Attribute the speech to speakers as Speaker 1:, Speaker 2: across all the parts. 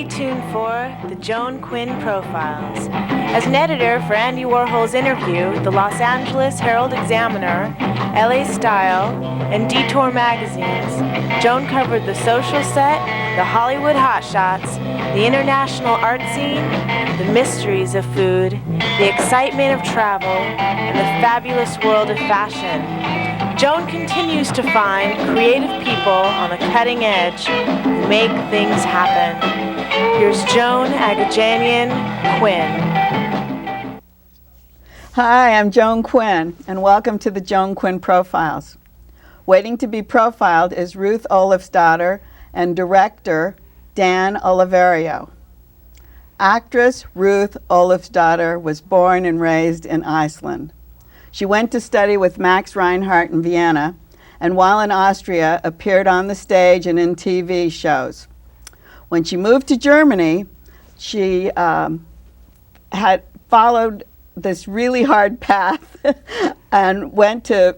Speaker 1: Stay tuned for the Joan Quinn Profiles. As an editor for Andy Warhol's Interview, the Los Angeles Herald-Examiner, LA Style, and Detour magazines, Joan covered the social set, the Hollywood hotshots, the international art scene, the mysteries of food, the excitement of travel, and the fabulous world of fashion. Joan continues to find creative people on the cutting edge who make things happen. Here's Joan Agajanian Quinn.
Speaker 2: Hi, I'm Joan Quinn, and welcome to the Joan Quinn Profiles. Waiting to be profiled is Ruth O'Lafsdottir and director Dan Oliverio. Actress Ruth O'Lafsdottir was born and raised in Iceland. She went to study with Max Reinhardt in Vienna, and while in Austria, appeared on the stage and in TV shows. When she moved to Germany, she had followed this really hard path and went to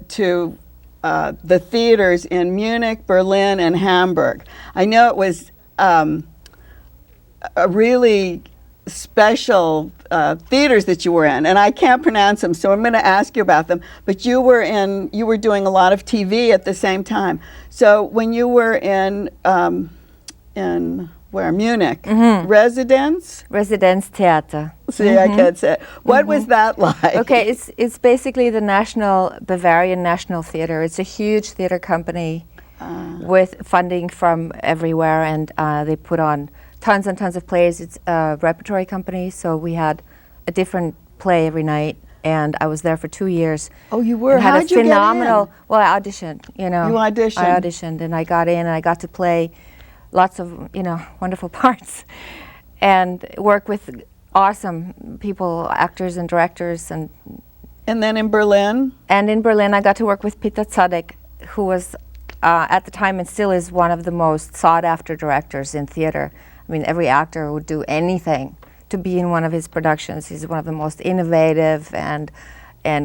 Speaker 2: the theaters in Munich, Berlin, and Hamburg. I know it was a really special theaters that you were in, and I can't pronounce them, so I'm going to ask you about them. But you were doing a lot of TV at the same time. So when you were in where, Munich,
Speaker 3: Residenztheater.
Speaker 2: See, I can't say it. What was that like?
Speaker 3: Okay, it's basically the Bavarian National Theater. It's a huge theater company with funding from everywhere, and they put on tons and tons of plays. It's a repertory company, so we had a different play every night, and I was there for 2 years.
Speaker 2: Oh, you were?
Speaker 3: How
Speaker 2: did you get in?
Speaker 3: Well, I auditioned,
Speaker 2: You auditioned?
Speaker 3: I auditioned, and I got in, and I got to play lots of, wonderful parts, and work with awesome people, actors and directors. And
Speaker 2: then in Berlin?
Speaker 3: And in Berlin, I got to work with Peter Zadek, who was, at the time and still is, one of the most sought-after directors in theater. I mean, every actor would do anything to be in one of his productions. He's one of the most innovative and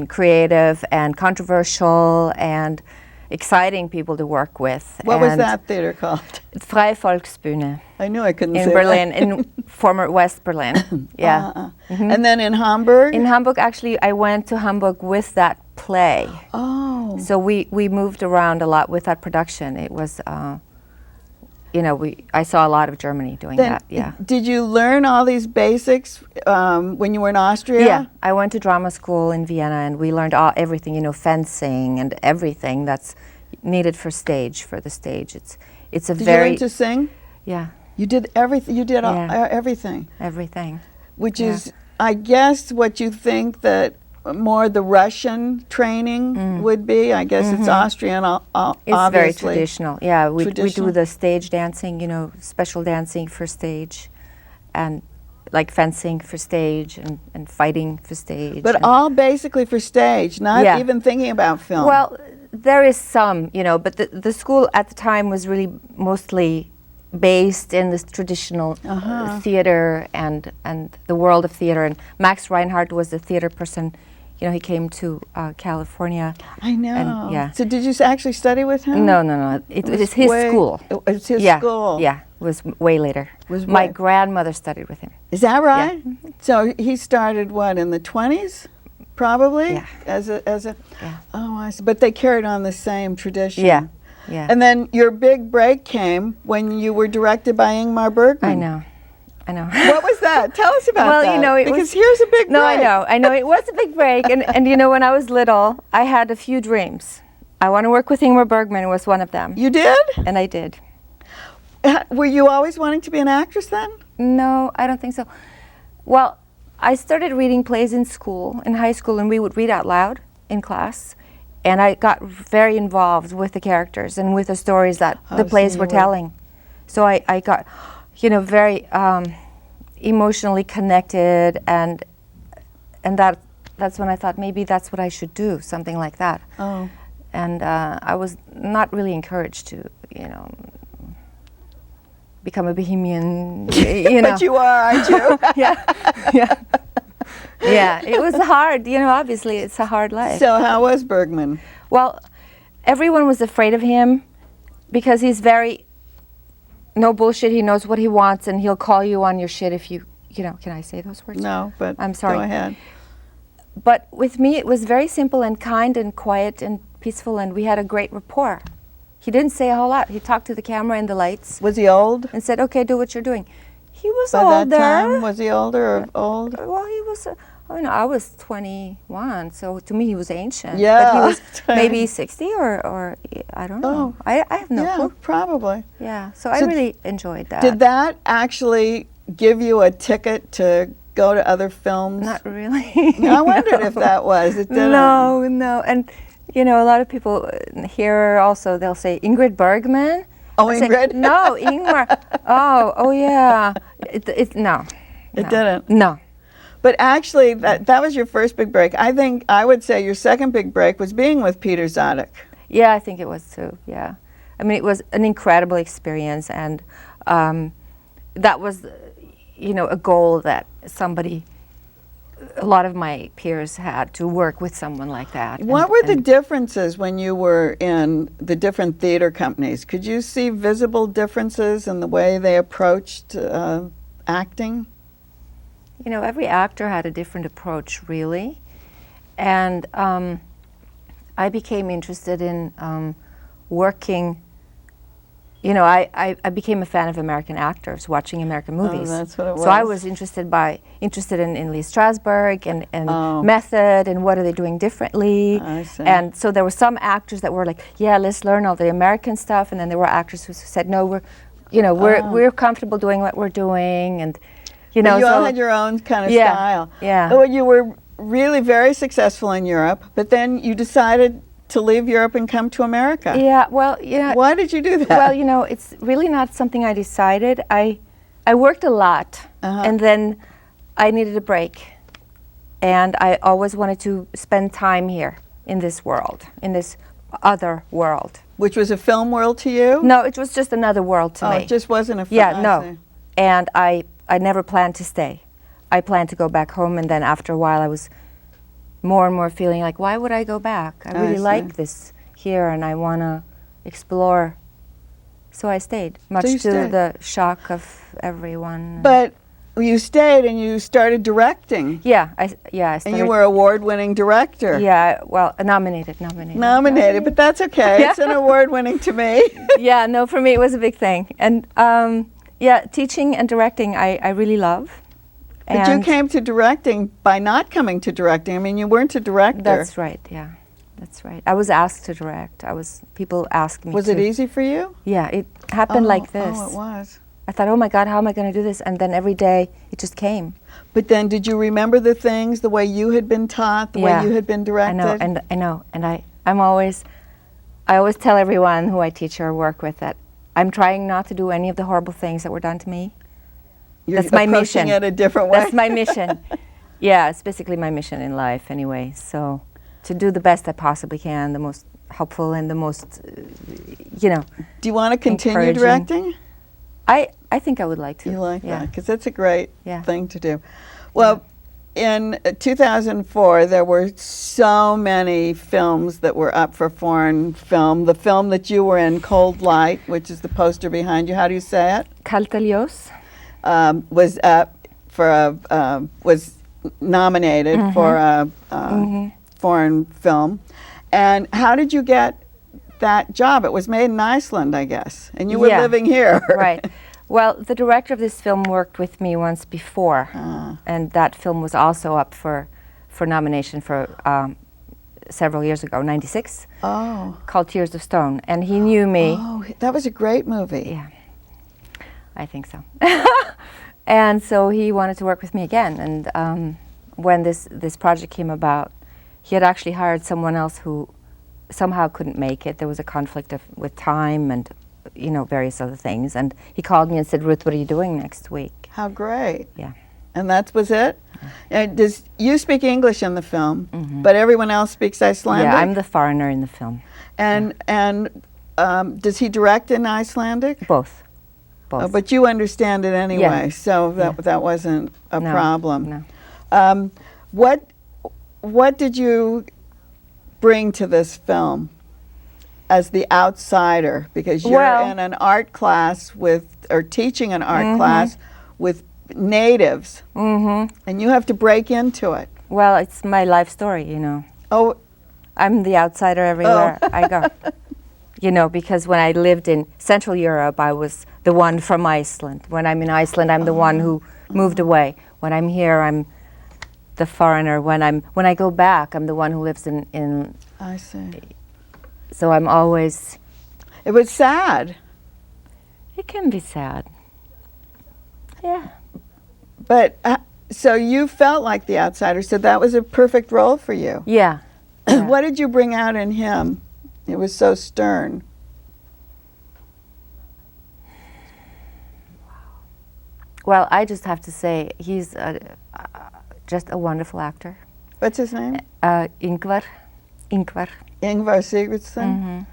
Speaker 3: creative and controversial and exciting people to work with.
Speaker 2: What was that theater called?
Speaker 3: Freie Volksbühne.
Speaker 2: I knew I couldn't say
Speaker 3: in Berlin,
Speaker 2: that.
Speaker 3: in former West Berlin. Yeah.
Speaker 2: And then in Hamburg?
Speaker 3: In Hamburg, actually, I went to Hamburg with that play.
Speaker 2: Oh.
Speaker 3: So we moved around a lot with that production. It was, I saw a lot of Germany doing that. Yeah.
Speaker 2: Did you learn all these basics when you were in Austria?
Speaker 3: Yeah, I went to drama school in Vienna, and we learned everything, fencing and everything that's needed for the stage. It's a
Speaker 2: Did
Speaker 3: very.
Speaker 2: you learn to sing?
Speaker 3: Yeah.
Speaker 2: You did everything. You did everything.
Speaker 3: Everything.
Speaker 2: Which is, I guess, what you think that more the Russian training would be. I guess it's Austrian, obviously.
Speaker 3: It's very traditional. Yeah, we do the stage dancing, special dancing for stage, and like fencing for stage and fighting for stage.
Speaker 2: But all basically for stage, not even thinking about film.
Speaker 3: Well, there is some, but the school at the time was really mostly based in this traditional theater and the world of theater. And Max Reinhardt was the theater person. He came to California.
Speaker 2: I know.
Speaker 3: And,
Speaker 2: So did you actually study with him?
Speaker 3: No. It was his school.
Speaker 2: It's his school.
Speaker 3: Yeah, it was way later. My grandmother studied with him.
Speaker 2: Is that right?
Speaker 3: Yeah.
Speaker 2: So he started what, in the 20s? Probably?
Speaker 3: Yeah.
Speaker 2: As a
Speaker 3: Yeah.
Speaker 2: Oh, I see. But they carried on the same tradition.
Speaker 3: Yeah.
Speaker 2: And then your big break came when you were directed by Ingmar Bergman.
Speaker 3: I know.
Speaker 2: What was that? Tell us about that. Because here's a big break.
Speaker 3: No, I know. It was a big break. And when I was little, I had a few dreams. I want to work with Ingmar Bergman was one of them.
Speaker 2: You did?
Speaker 3: And I did.
Speaker 2: Were you always wanting to be an actress then?
Speaker 3: No, I don't think so. Well, I started reading plays in high school, and we would read out loud in class. And I got very involved with the characters and with the stories that the plays were telling. So I got, very emotionally connected, and that's when I thought maybe that's what I should do, something like that.
Speaker 2: Oh.
Speaker 3: And I was not really encouraged to, become a bohemian,
Speaker 2: But you are, aren't you?
Speaker 3: Yeah. Yeah, it was hard, obviously it's a hard life.
Speaker 2: So how was Bergman?
Speaker 3: Well, everyone was afraid of him because he's very no bullshit. He knows what he wants, and he'll call you on your shit if you know. Can I say those words?
Speaker 2: No, but
Speaker 3: I'm sorry.
Speaker 2: Go ahead.
Speaker 3: But with me, it was very simple and kind and quiet and peaceful, and we had a great rapport. He didn't say a whole lot. He talked to the camera and the lights.
Speaker 2: Was he old?
Speaker 3: And said, "Okay, do what you're doing." He was
Speaker 2: By
Speaker 3: older.
Speaker 2: that time, was he older or old?
Speaker 3: Well, he was. I was 21, so to me he was ancient.
Speaker 2: Yeah.
Speaker 3: But he was maybe 60 or I don't know.
Speaker 2: Oh.
Speaker 3: I have no
Speaker 2: Yeah,
Speaker 3: clue.
Speaker 2: probably.
Speaker 3: Yeah. So I really enjoyed that.
Speaker 2: Did that actually give you a ticket to go to other films?
Speaker 3: Not really.
Speaker 2: I wondered if that was. It didn't.
Speaker 3: No. And a lot of people here also, they'll say Ingrid Bergman.
Speaker 2: Oh,
Speaker 3: I say,
Speaker 2: Ingrid?
Speaker 3: no, Ingmar. Oh yeah. No.
Speaker 2: It didn't.
Speaker 3: No.
Speaker 2: But actually, that was your first big break. I think I would say your second big break was being with Peter Zadek.
Speaker 3: Yeah, I think it was too. Yeah, I mean, it was an incredible experience, and that was, a goal that a lot of my peers had, to work with someone like that.
Speaker 2: What were the differences when you were in the different theater companies? Could you see visible differences in the way they approached acting?
Speaker 3: Every actor had a different approach, really, and I became interested in working. I became a fan of American actors, watching American movies.
Speaker 2: Oh, that's what it was.
Speaker 3: So I was interested in Lee Strasberg and method and what are they doing differently.
Speaker 2: I see.
Speaker 3: And so there were some actors that were like, yeah, let's learn all the American stuff, and then there were actors who said, no, we're comfortable doing what we're doing, and you
Speaker 2: all had your own kind of style.
Speaker 3: Yeah.
Speaker 2: So you were really very successful in Europe, but then you decided to leave Europe and come to America.
Speaker 3: Yeah, well,
Speaker 2: Why did you do that?
Speaker 3: Well, it's really not something I decided. I worked a lot, and then I needed a break. And I always wanted to spend time here in this world, in this other world.
Speaker 2: Which was a film world to you?
Speaker 3: No, it was just another world to me.
Speaker 2: It just wasn't a film.
Speaker 3: Yeah, no. And I never planned to stay. I planned to go back home, and then after a while I was more and more feeling like, why would I go back? I really like this here, and I want to explore. So I stayed, much to the shock of everyone.
Speaker 2: But you stayed and you started directing.
Speaker 3: Yeah, I started.
Speaker 2: And you were award-winning director.
Speaker 3: Yeah, well, nominated.
Speaker 2: Nominated, but that's okay. It's an award-winning to me.
Speaker 3: Yeah, no, for me it was a big thing. And teaching and directing I really love.
Speaker 2: But you came to directing by not coming to directing. I mean, you weren't a director.
Speaker 3: That's right, yeah. That's right. I was asked to direct. People asked me
Speaker 2: Was it easy for you?
Speaker 3: Yeah, it happened like this.
Speaker 2: Oh, it was.
Speaker 3: I thought, oh my God, how am I going to do this? And then every day it just came.
Speaker 2: But then did you remember the things, the way you had been taught, the way you had been directed?
Speaker 3: I know. And I always tell everyone who I teach or work with that I'm trying not to do any of the horrible things that were done to me. That's my mission.
Speaker 2: It a different way.
Speaker 3: That's my mission. Yeah, it's basically my mission in life anyway. So to do the best I possibly can, the most helpful and the most,
Speaker 2: Do you want to continue directing?
Speaker 3: I think I would like to.
Speaker 2: You like that? Because that's a great thing to do. Well, in 2004, there were so many films that were up for foreign film. The film that you were in, Cold Light, which is the poster behind you. How do you say it?
Speaker 3: Kaltelios.
Speaker 2: Was up for was nominated for a foreign film. And how did you get that job? It was made in Iceland, I guess, and you were living here.
Speaker 3: Right. Well, the director of this film worked with me once before, and that film was also up for nomination for several years ago, 96.
Speaker 2: Oh.
Speaker 3: Called Tears of Stone, and he knew me.
Speaker 2: Oh, that was a great movie.
Speaker 3: Yeah. I think so. And so he wanted to work with me again. And when this project came about, he had actually hired someone else who somehow couldn't make it. There was a conflict with time and various other things. And he called me and said, Ruth, what are you doing next week?
Speaker 2: How great.
Speaker 3: Yeah.
Speaker 2: And that was it? Does you speak English in the film, but everyone else speaks Icelandic?
Speaker 3: Yeah, I'm the foreigner in the film.
Speaker 2: And does he direct in Icelandic?
Speaker 3: Both.
Speaker 2: Oh, but you understand it anyway, so that wasn't a problem.
Speaker 3: No.
Speaker 2: What did you bring to this film as the outsider? Because you're in an art class with or teaching an art class with natives, and you have to break into it.
Speaker 3: Well, it's my life story, you know.
Speaker 2: Oh,
Speaker 3: I'm the outsider everywhere I go. You know, because when I lived in Central Europe, I was the one from Iceland. When I'm in Iceland, I'm the one who moved away. When I'm here, I'm the foreigner. When I go back, I'm the one who lives in.
Speaker 2: I see.
Speaker 3: So I'm always.
Speaker 2: It was sad.
Speaker 3: It can be sad. Yeah.
Speaker 2: But so you felt like the outsider, so that was a perfect role for you.
Speaker 3: Yeah.
Speaker 2: What did you bring out in him? It was so stern.
Speaker 3: Well, I just have to say he's just a wonderful actor.
Speaker 2: What's his name?
Speaker 3: Ingvar.
Speaker 2: Ingvar Sigurdsson.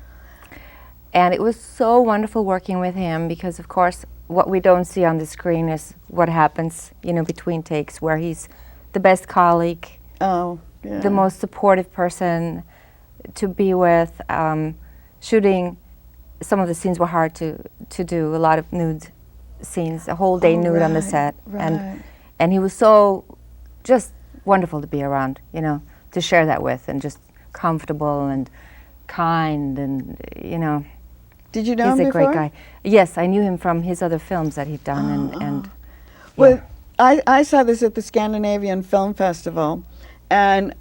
Speaker 3: And it was so wonderful working with him because, of course, what we don't see on the screen is what happens, you know, between takes, where he's the best colleague, the most supportive person to be with. Shooting, some of the scenes were hard to do, a lot of nude scenes, a whole day nude on the set. And he was so just wonderful to be around, you know, to share that with, and just comfortable and kind, and, you know.
Speaker 2: Did you know him
Speaker 3: He's a
Speaker 2: before?
Speaker 3: great guy. Yes, I knew him from his other films that he'd done, and
Speaker 2: Well, I saw this at the Scandinavian Film Festival, and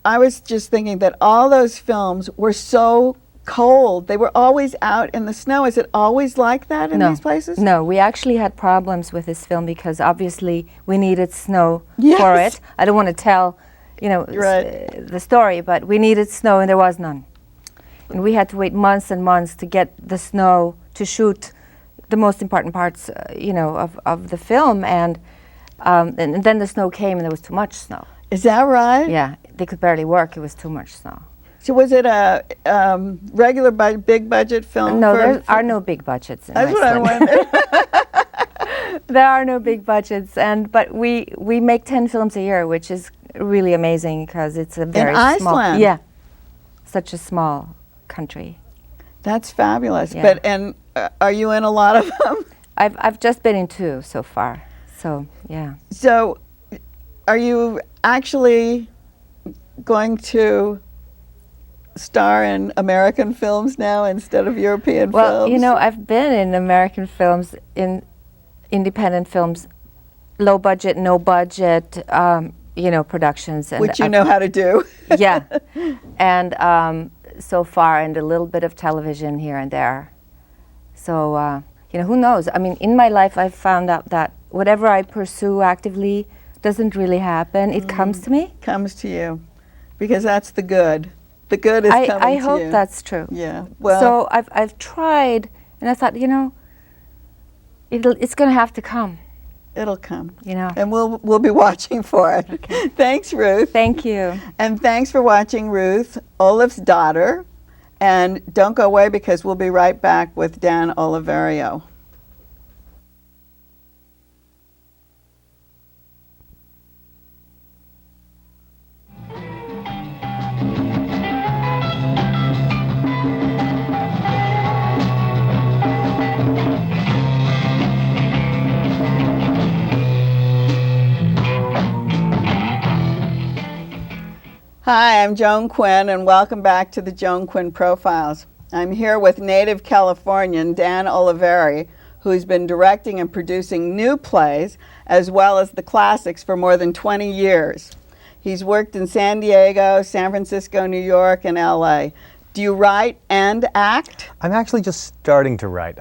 Speaker 2: I was just thinking that all those films were so cold. They were always out in the snow. Is it always like that in these places?
Speaker 3: No, we actually had problems with this film because obviously we needed snow
Speaker 2: Yes.
Speaker 3: for it. I don't want to tell, you know, the story, but we needed snow and there was none. And we had to wait months and months to get the snow to shoot the most important parts, you know, of the film. And then the snow came and there was too much snow.
Speaker 2: Is that right?
Speaker 3: Yeah, they could barely work. It was too much snow.
Speaker 2: So was it a regular big budget film?
Speaker 3: No, there are no big budgets in
Speaker 2: That's what I
Speaker 3: Iceland.
Speaker 2: wondered.
Speaker 3: There are no big budgets, but we make 10 films a year, which is really amazing because it's a very small.
Speaker 2: Iceland?
Speaker 3: Yeah, such a small country.
Speaker 2: That's fabulous.
Speaker 3: Yeah.
Speaker 2: But are you in a lot of them?
Speaker 3: I've just been in 2 so far. So yeah.
Speaker 2: So, are you actually going to star in American films now instead of European films?
Speaker 3: Well, you know, I've been in American films, in independent films, low budget, no budget, you know, productions. And
Speaker 2: which you know how to do.
Speaker 3: Yeah, and so far, and a little bit of television here and there. So, you know, who knows? I mean, in my life, I've found out that whatever I pursue actively doesn't really happen. It comes to me.
Speaker 2: Comes to you, because that's the good. The good is coming to you.
Speaker 3: I hope that's true.
Speaker 2: Yeah. Well.
Speaker 3: So I've tried, and I thought, you know, it's going to have to come.
Speaker 2: It'll come.
Speaker 3: You know.
Speaker 2: And we'll be watching for it.
Speaker 3: Okay.
Speaker 2: Thanks, Ruth.
Speaker 3: Thank you.
Speaker 2: And thanks for watching Ruth O'Lafsdottir. And don't go away because we'll be right back with Dan Oliverio. Hi, I'm Joan Quinn, and welcome back to the Joan Quinn Profiles. I'm here with native Californian Dan Oliverio, who's been directing and producing new plays as well as the classics for more than 20 years. He's worked in San Diego, San Francisco, New York, and LA. Do you write and act?
Speaker 4: I'm actually just starting to write.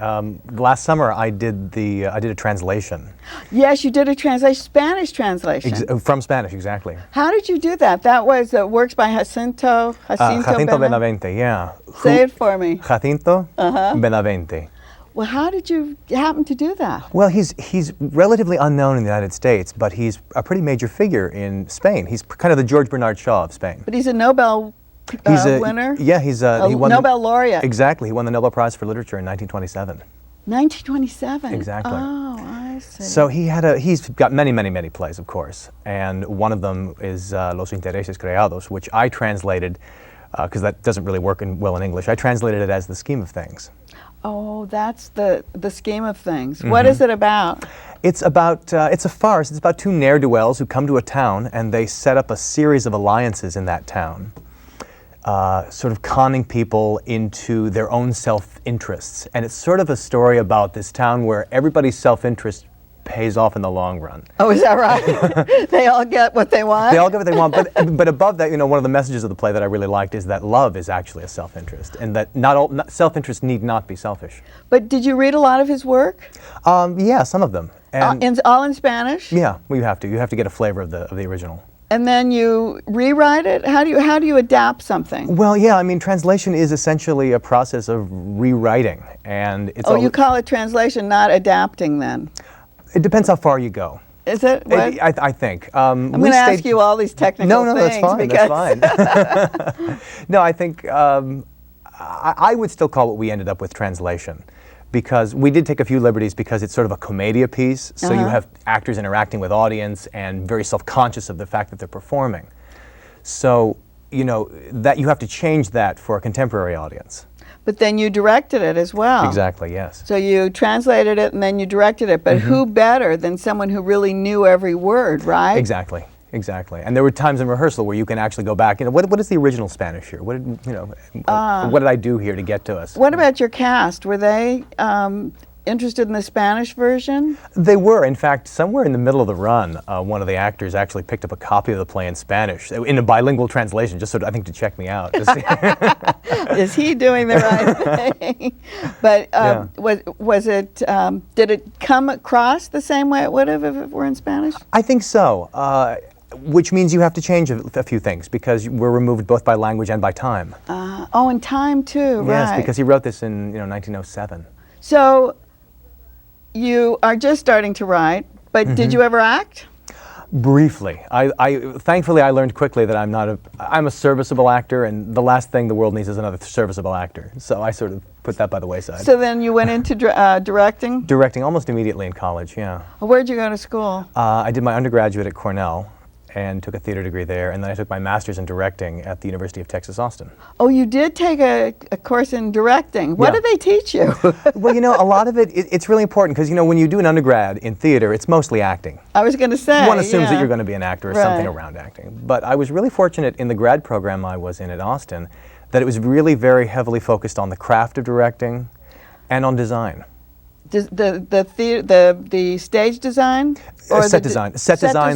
Speaker 4: Last summer, I did a translation.
Speaker 2: Yes, you did a translation, Spanish translation.
Speaker 4: From Spanish, exactly.
Speaker 2: How did you do that? That was works by Jacinto
Speaker 4: Benavente, yeah.
Speaker 2: Say it for me.
Speaker 4: Jacinto Benavente.
Speaker 2: Well, how did you happen to do that?
Speaker 4: Well, he's relatively unknown in the United States, but he's a pretty major figure in Spain. He's kind of the George Bernard Shaw of Spain.
Speaker 2: But he's a Nobel winner?
Speaker 4: Yeah, he won
Speaker 2: Nobel laureate.
Speaker 4: Exactly. He won the Nobel Prize for Literature in 1927.
Speaker 2: 1927?
Speaker 4: Exactly.
Speaker 2: Oh, I see.
Speaker 4: So he's got many plays, of course, and one of them is Los Intereses Creados, which I translated because that doesn't really work well in English. I translated it as the scheme of things.
Speaker 2: Oh, that's the scheme of things. What is it about?
Speaker 4: It's about, it's a farce. It's about two ne'er-do-wells who come to a town and they set up a series of alliances in that town, sort of conning people into their own self-interests. And it's sort of a story about this town where everybody's self-interest pays off in the long run.
Speaker 2: Oh, is that right? They all get what they want?
Speaker 4: They all get what they want, but above that, one of the messages of the play that I really liked is that love is actually a self-interest, and that self-interest need not be selfish.
Speaker 2: But did you read a lot of his work?
Speaker 4: Yeah, some of them. And
Speaker 2: all in Spanish?
Speaker 4: yeah, well, you have to. You have to get a flavor of the original.
Speaker 2: And then you rewrite it? How do you adapt something?
Speaker 4: Well, yeah, I mean, translation is essentially a process of rewriting, and it's.
Speaker 2: Oh, you call it translation, not adapting then?
Speaker 4: It depends how far you go.
Speaker 2: Is it? What?
Speaker 4: I think.
Speaker 2: I'm going to ask you all these technical things.
Speaker 4: No, that's fine. That's fine. No, I think I would still call what we ended up with translation, because we did take a few liberties because it's sort of a commedia piece, so you have actors interacting with audience and very self-conscious of the fact that they're performing. So, that you have to change that for a contemporary audience.
Speaker 2: But then you directed it as well.
Speaker 4: Exactly, yes.
Speaker 2: So you translated it and then you directed it, but who better than someone who really knew every word, right?
Speaker 4: Exactly. Exactly, and there were times in rehearsal where you can actually go back. What is the original Spanish here? What did I do here to get to us?
Speaker 2: What about your cast? Were they interested in the Spanish version?
Speaker 4: They were. In fact, somewhere in the middle of the run, one of the actors actually picked up a copy of the play in Spanish, in a bilingual translation, just I think to check me out.
Speaker 2: Is he doing the right thing? But was it? Did it come across the same way it would have if it were in Spanish?
Speaker 4: I think so. Which means you have to change a few things, because we're removed both by language and by time.
Speaker 2: And time too, right?
Speaker 4: Yes, because he wrote this in 1907.
Speaker 2: So you are just starting to write, but did you ever act?
Speaker 4: Briefly. Thankfully I learned quickly that I'm a serviceable actor, and the last thing the world needs is another serviceable actor. So I sort of put that by the wayside.
Speaker 2: So then you went into directing?
Speaker 4: Directing almost immediately in college, yeah.
Speaker 2: Where'd you go to school?
Speaker 4: I did my undergraduate at Cornell and took a theater degree there, and then I took my master's in directing at the University of Texas, Austin.
Speaker 2: Oh, you did take a course in directing. What did they teach you?
Speaker 4: Well, a lot of it's really important, because, when you do an undergrad in theater, it's mostly acting.
Speaker 2: I was going to say.
Speaker 4: One assumes that you're going to be an actor or something around acting. But I was really fortunate in the grad program I was in at Austin that it was really very heavily focused on the craft of directing and on design.
Speaker 2: The stage design? Or
Speaker 4: set design,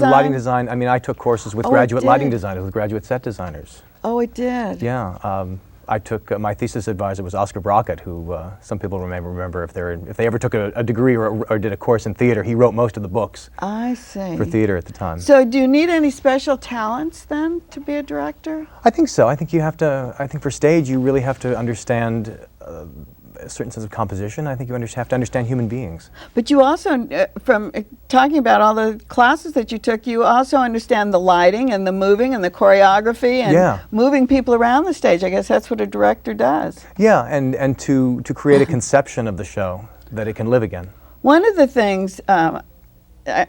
Speaker 4: lighting design. I mean, I took courses with graduate lighting designers, with graduate set designers.
Speaker 2: Oh, it did?
Speaker 4: Yeah. I took, my thesis advisor was Oscar Brockett, who some people remember if they ever took a degree or did a course in theater. He wrote most of the books.
Speaker 2: I see.
Speaker 4: For theater at the time.
Speaker 2: So do you need any special talents then to be a director?
Speaker 4: I think so. I think for stage you really have to understand a certain sense of composition. I think you have to understand human beings.
Speaker 2: But you also, from talking about all the classes that you took, you also understand the lighting and the moving and the choreography and moving people around the stage. I guess that's what a director does.
Speaker 4: Yeah, and to create a conception of the show that it can live again. One
Speaker 2: of the things, I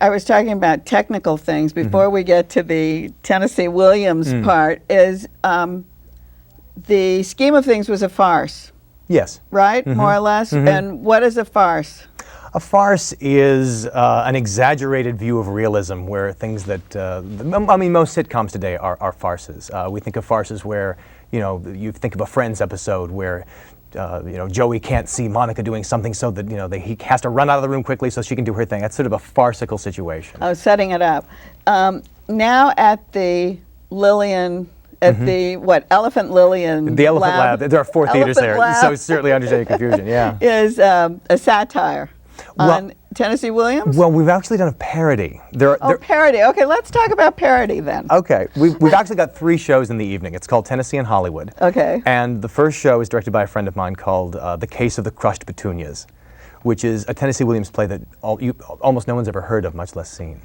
Speaker 2: was talking about technical things before we get to the Tennessee Williams part, is the scheme of things was a farce.
Speaker 4: Yes.
Speaker 2: Right, more or less? And what is a farce?
Speaker 4: A farce is an exaggerated view of realism, where things that, most sitcoms today are farces. We think of farces where, you think of a Friends episode where, Joey can't see Monica doing something, so that, he has to run out of the room quickly so she can do her thing. That's sort of a farcical situation.
Speaker 2: Oh, setting it up. Now at the Lillian... At the, Elephant Lillian
Speaker 4: The Elephant Lab. There are 4 theaters there, so certainly understand confusion, yeah.
Speaker 2: Is a satire on Tennessee Williams?
Speaker 4: Well, we've actually done a parody.
Speaker 2: Parody. Okay, let's talk about parody then.
Speaker 4: Okay. We've actually got 3 shows in the evening. It's called Tennessee in Hollywood.
Speaker 2: Okay.
Speaker 4: And the first show is directed by a friend of mine called The Case of the Crushed Petunias, which is a Tennessee Williams play that almost no one's ever heard of, much less seen.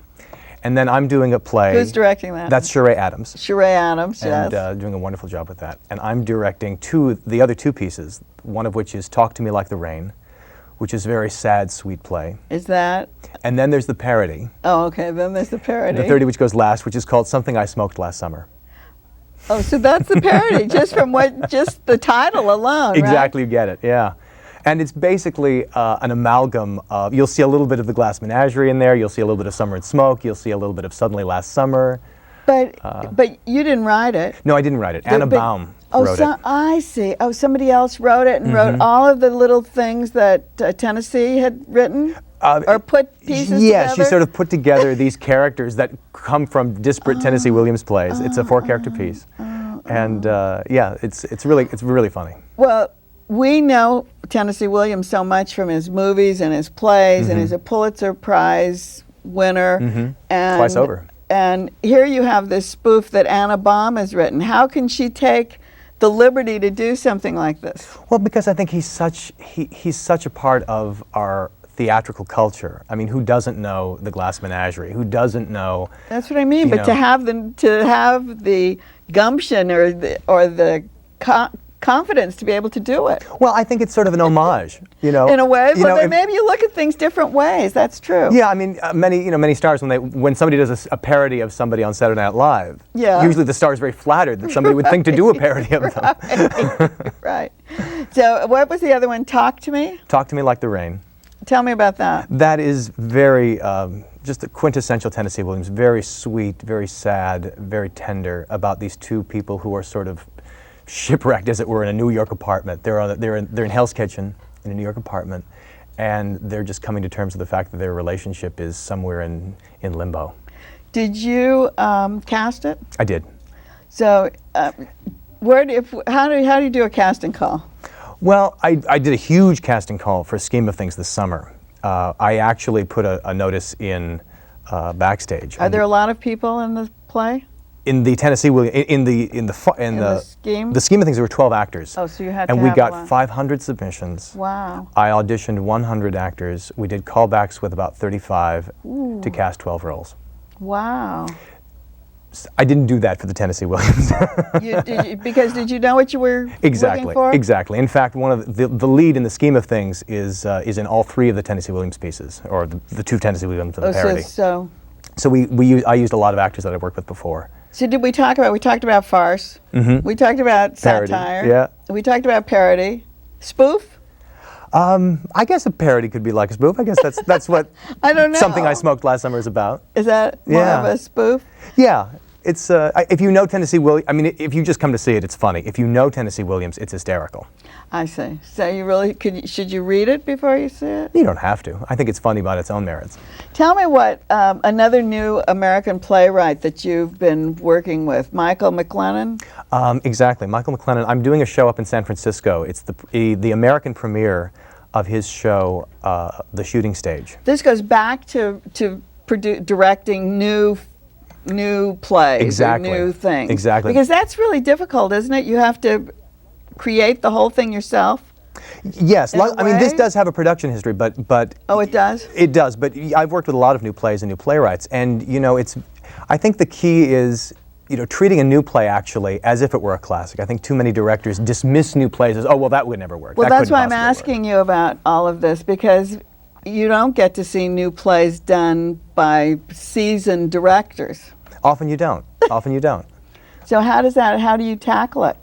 Speaker 4: And then I'm doing a play.
Speaker 2: Who's directing that?
Speaker 4: That's Sheree Adams.
Speaker 2: Sheree Adams, yes.
Speaker 4: And doing a wonderful job with that. And I'm directing the other two pieces, one of which is Talk to Me Like the Rain, which is a very sad, sweet play.
Speaker 2: Is that?
Speaker 4: And then there's the parody.
Speaker 2: Oh, okay, then there's the parody.
Speaker 4: The 30, which goes last, which is called Something I Smoked Last Summer.
Speaker 2: Oh, so that's the parody, just from just the title alone,
Speaker 4: Exactly,
Speaker 2: right?
Speaker 4: you get it, yeah. And it's basically an amalgam of, you'll see a little bit of the Glass Menagerie in there, you'll see a little bit of Summer and Smoke, you'll see a little bit of Suddenly Last Summer.
Speaker 2: But you didn't write it.
Speaker 4: No, I didn't write it. Anna Baum wrote it.
Speaker 2: I see. Oh, somebody else wrote it and wrote all of the little things that Tennessee had written? Or put pieces together?
Speaker 4: Yeah, she sort of put together these characters that come from disparate Tennessee Williams plays. It's a 4-character piece. And yeah, it's really funny.
Speaker 2: Well, we know Tennessee Williams so much from his movies and his plays, and he's a Pulitzer Prize winner. And
Speaker 4: Twice over.
Speaker 2: And here you have this spoof that Anna Baum has written. How can she take the liberty to do something like this?
Speaker 4: Well, because I think he's such a part of our theatrical culture. I mean, who doesn't know the Glass Menagerie? Who doesn't know?
Speaker 2: That's what I mean. But to have the gumption or the confidence to be able to do it.
Speaker 4: Well, I think it's sort of an homage, you know.
Speaker 2: In a way, but maybe you look at things different ways. That's true.
Speaker 4: Yeah, I mean, many stars when somebody does a parody of somebody on Saturday Night Live, usually the star is very flattered that somebody would think to do a parody of them.
Speaker 2: Right. So, what was the other one? Talk to Me.
Speaker 4: Talk to Me Like the Rain.
Speaker 2: Tell me about that.
Speaker 4: That is very just a quintessential Tennessee Williams. Very sweet, very sad, very tender about these two people who are sort of shipwrecked, as it were, in a New York apartment. They're in Hell's Kitchen in a New York apartment, and they're just coming to terms with the fact that their relationship is somewhere in limbo.
Speaker 2: Did you cast it?
Speaker 4: I did.
Speaker 2: So, how do you do a casting call?
Speaker 4: Well, I did a huge casting call for Scheme of Things this summer. I actually put a notice in backstage.
Speaker 2: Are there a lot of people in the play?
Speaker 4: In the Tennessee Williams, in the
Speaker 2: scheme?
Speaker 4: The Scheme of Things, there were 12 actors.
Speaker 2: Oh, so you had
Speaker 4: and
Speaker 2: to
Speaker 4: we
Speaker 2: have
Speaker 4: got
Speaker 2: one.
Speaker 4: 500 submissions.
Speaker 2: Wow.
Speaker 4: I auditioned 100 actors. We did callbacks with about 35 to cast 12 roles.
Speaker 2: Wow.
Speaker 4: I didn't do that for the Tennessee Williams.
Speaker 2: Because did you know what you were looking for?
Speaker 4: Exactly. In fact, one of the lead in the Scheme of Things is in all 3 of the Tennessee Williams pieces, or the 2 Tennessee Williams and the parody.
Speaker 2: So
Speaker 4: I used a lot of actors that I've worked with before.
Speaker 2: So we talked about farce. We talked about
Speaker 4: Parody,
Speaker 2: satire.
Speaker 4: yeah.
Speaker 2: We talked about parody. Spoof?
Speaker 4: I guess a parody could be like a spoof. I guess that's what
Speaker 2: I don't know.
Speaker 4: Something I Smoked Last Summer is about.
Speaker 2: Is that more of a spoof?
Speaker 4: Yeah. It's if you know Tennessee Williams, I mean, if you just come to see it, it's funny. If you know Tennessee Williams, it's hysterical.
Speaker 2: I see. So you really should you read it before you see it?
Speaker 4: You don't have to. I think it's funny by its own merits.
Speaker 2: Tell me what another new American playwright that you've been working with, Michael McLennan.
Speaker 4: Exactly, Michael McLennan. I'm doing a show up in San Francisco. It's the American premiere of his show, The Shooting Stage.
Speaker 2: This goes back to directing new plays,
Speaker 4: exactly.
Speaker 2: or new things.
Speaker 4: Exactly.
Speaker 2: Because that's really difficult, isn't it? You have to create the whole thing yourself.
Speaker 4: Yes,
Speaker 2: in a
Speaker 4: I mean, this
Speaker 2: way?
Speaker 4: does have a production history, but
Speaker 2: Oh, it does?
Speaker 4: It does, but I've worked with a lot of new plays and new playwrights, and I think the key is treating a new play actually as if it were a classic. I think too many directors dismiss new plays as, oh well, that would never work.
Speaker 2: Well,
Speaker 4: that
Speaker 2: that's why I'm
Speaker 4: couldn't possibly
Speaker 2: asking you about all of this, because you don't get to see new plays done by seasoned directors.
Speaker 4: Often you don't. Often you don't.
Speaker 2: So how do you tackle it?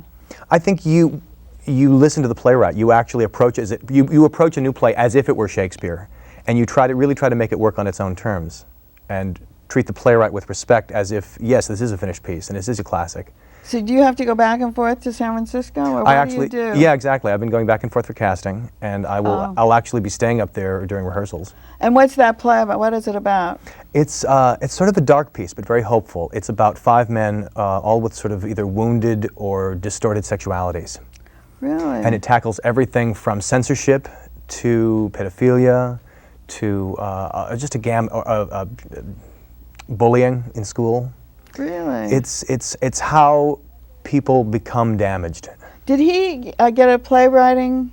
Speaker 4: I think you listen to the playwright. You actually approach it you approach a new play as if it were Shakespeare, and you really try to make it work on its own terms, and treat the playwright with respect as if, yes, this is a finished piece and this is a classic.
Speaker 2: So do you have to go back and forth to San Francisco, or what do you do?
Speaker 4: Yeah, exactly. I've been going back and forth for casting, and I'll actually be staying up there during rehearsals.
Speaker 2: And what's that play about? What is it about?
Speaker 4: It's sort of a dark piece, but very hopeful. It's about 5 men, all with sort of either wounded or distorted sexualities.
Speaker 2: Really?
Speaker 4: And it tackles everything from censorship to pedophilia to just a gamut of bullying in school.
Speaker 2: Really?
Speaker 4: It's how people become damaged.
Speaker 2: Did he get a playwriting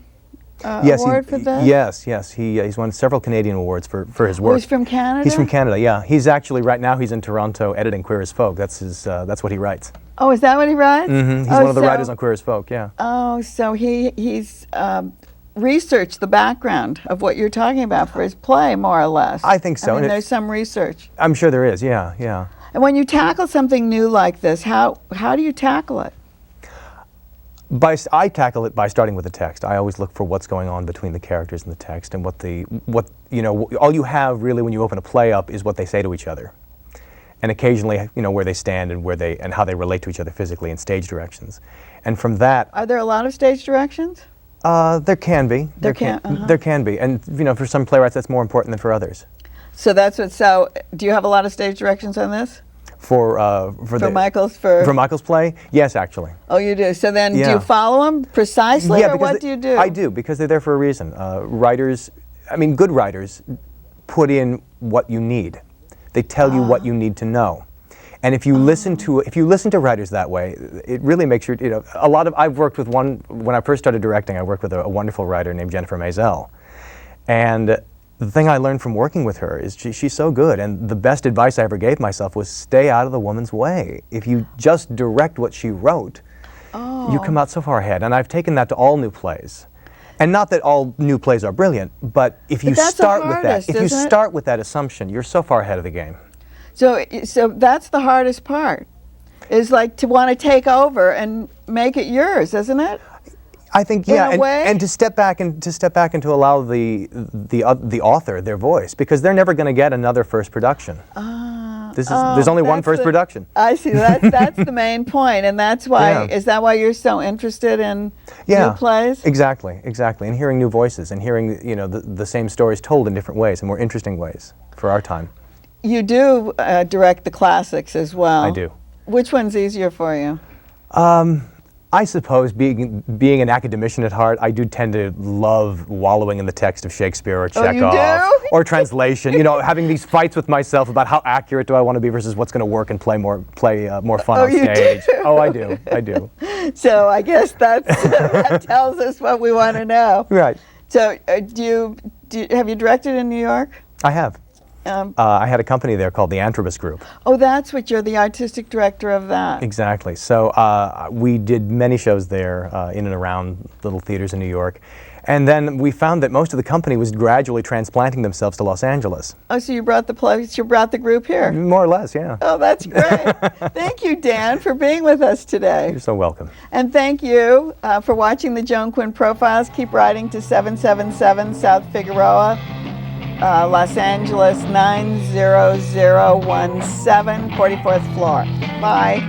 Speaker 2: award for that?
Speaker 4: Yes. He's won several Canadian awards for his work.
Speaker 2: Oh, he's from Canada?
Speaker 4: He's from Canada, yeah. He's actually, right now, he's in Toronto editing Queer as Folk. That's what he writes.
Speaker 2: Oh, is that what he writes?
Speaker 4: Mm-hmm. He's one of the writers on Queer as Folk, yeah.
Speaker 2: Oh, so he's researched the background of what you're talking about for his play, more or less.
Speaker 4: I think so.
Speaker 2: I mean, there's some research.
Speaker 4: I'm sure there is, yeah.
Speaker 2: And when you tackle something new like this, how do you tackle it?
Speaker 4: I tackle it by starting with the text. I always look for what's going on between the characters in the text, and all you have really when you open a play up is what they say to each other, and occasionally where they stand and how they relate to each other physically in stage directions. And from that,
Speaker 2: Are there a lot of stage directions?
Speaker 4: there can be. There can be, and for some playwrights that's more important than for others.
Speaker 2: So that's what. So do you have a lot of stage directions on this?
Speaker 4: For Michael's play, yes, actually.
Speaker 2: Oh, you do. So then, do
Speaker 4: Yeah.
Speaker 2: you follow them precisely, or what do you do?
Speaker 4: I do, because they're there for a reason. Good writers put in what you need. They tell you what you need to know. And if you listen to writers that way, it really makes I've worked with when I first started directing, I worked with a wonderful writer named Jennifer Maisel. And the thing I learned from working with her is she's so good, and the best advice I ever gave myself was stay out of the woman's way. If you just direct what she wrote, you come out so far ahead. And I've taken that to all new plays. And not that all new plays are brilliant, but if you start with that assumption, you're so far ahead of the game.
Speaker 2: So that's the hardest part, is like to want to take over and make it yours, isn't it?
Speaker 4: I think, yeah, and to step back and to allow the author their voice, because they're never going to get another first production. There's only one first production.
Speaker 2: I see. That's the main point, and that's why.
Speaker 4: Yeah.
Speaker 2: Is that why you're so interested in new plays?
Speaker 4: Exactly, and hearing new voices and hearing the same stories told in different ways and more interesting ways for our time.
Speaker 2: You do direct the classics as well.
Speaker 4: I do.
Speaker 2: Which one's easier for you?
Speaker 4: I suppose, being an academician at heart, I do tend to love wallowing in the text of Shakespeare or Chekhov,
Speaker 2: you do?
Speaker 4: or translation. Having these fights with myself about how accurate do I want to be versus what's going to work and play more fun on stage.
Speaker 2: Do?
Speaker 4: Oh, I do.
Speaker 2: So I guess that tells us what we want to know.
Speaker 4: Right.
Speaker 2: So have you directed in New York?
Speaker 4: I have. I had a company there called the Antrobus Group.
Speaker 2: Oh, that's what you're the artistic director of that.
Speaker 4: Exactly. So we did many shows there in and around little theaters in New York. And then we found that most of the company was gradually transplanting themselves to Los Angeles.
Speaker 2: Oh, so you brought the group here?
Speaker 4: More or less, yeah.
Speaker 2: Oh, that's great. Thank you, Dan, for being with us today.
Speaker 4: You're so welcome.
Speaker 2: And thank you for watching the Joan Quinn Profiles. Keep writing to 777 South Figueroa, Los Angeles 90017, 44th floor. Bye.